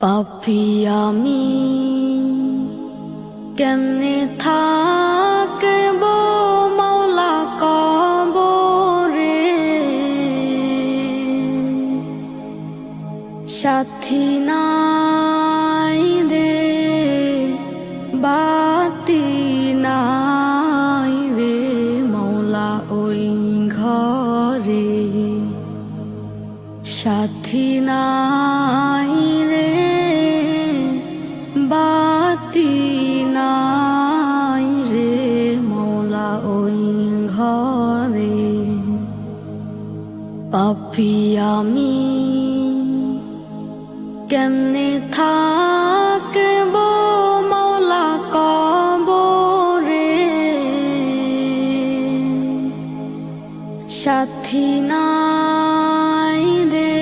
পাপী আমি কেমনে থাকব মাওলা কবরে, সাথী নাই রে বাতি নাই রে মাওলা ওই ঘরে, সাথী নাই রে বাতি নাই রে মাওলা ওই ঘরে। পাপী আমি কেমনে থাকব মাওলা কবরে, সাথী নাই রে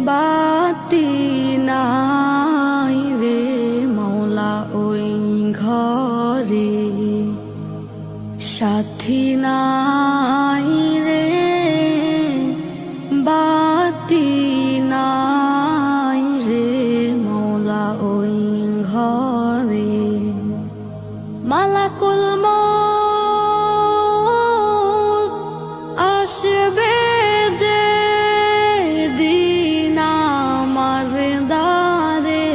বাতি নাই রে মাওলা ওই ঘরে, সাথী নাই রে বাতি নাই রে মাওলা ওই ঘরে। মালাকুল মউত আসবে যে দিন আমার দ্বারে,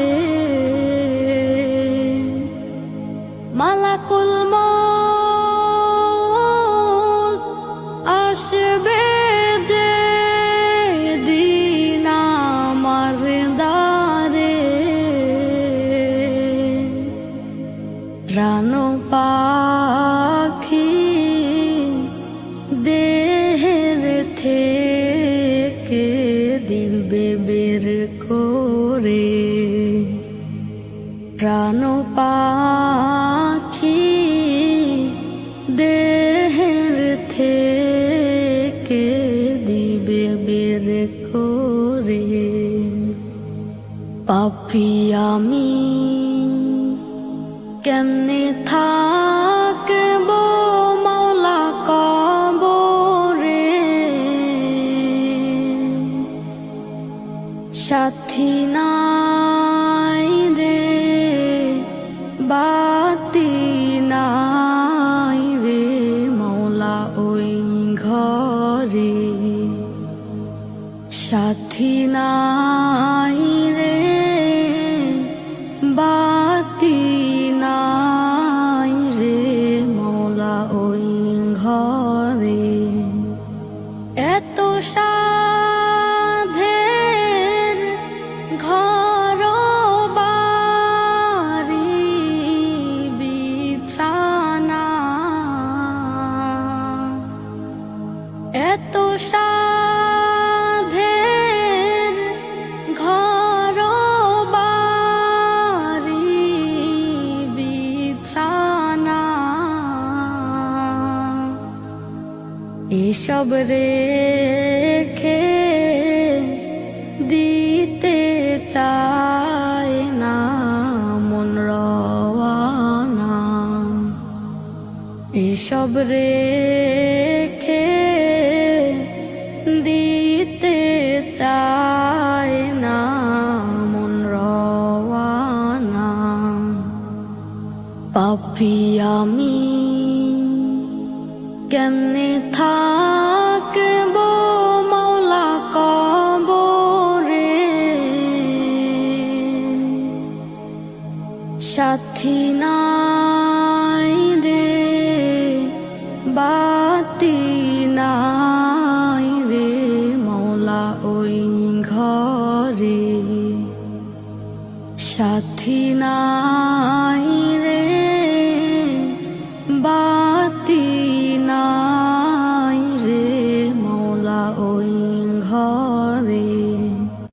মালাকুল মউত আসবে যে দিন আমার দ্বারে, প্রাণ পাখি দেহের থেকে দিবে বের করে, প্রাণ পাখি দেহের থেকে দিবে বের করে। পাপী আমি কেমনে থাকব মাওলা কবরে, সাথী নাই রে বাতি নাই রে মাওলা ওই ঘরে, সাথী নাই রে বাতি নাই রে মাওলা ওই ঘরে। এত সাধের ঘর বাড়ি বিছানা, এত সাধের ঘর বাড়ি বিছানা, এসব রেখে দিতে চায় না মন রওয়ানা, এসব রেখে দিতে চায় না মন রওয়ানা। পাপী আমি কেমনে থাকব মাওলা কবরে, সাথী নাই রে বাতি নাই রে মাওলা ওই ঘরে, সাথী নাই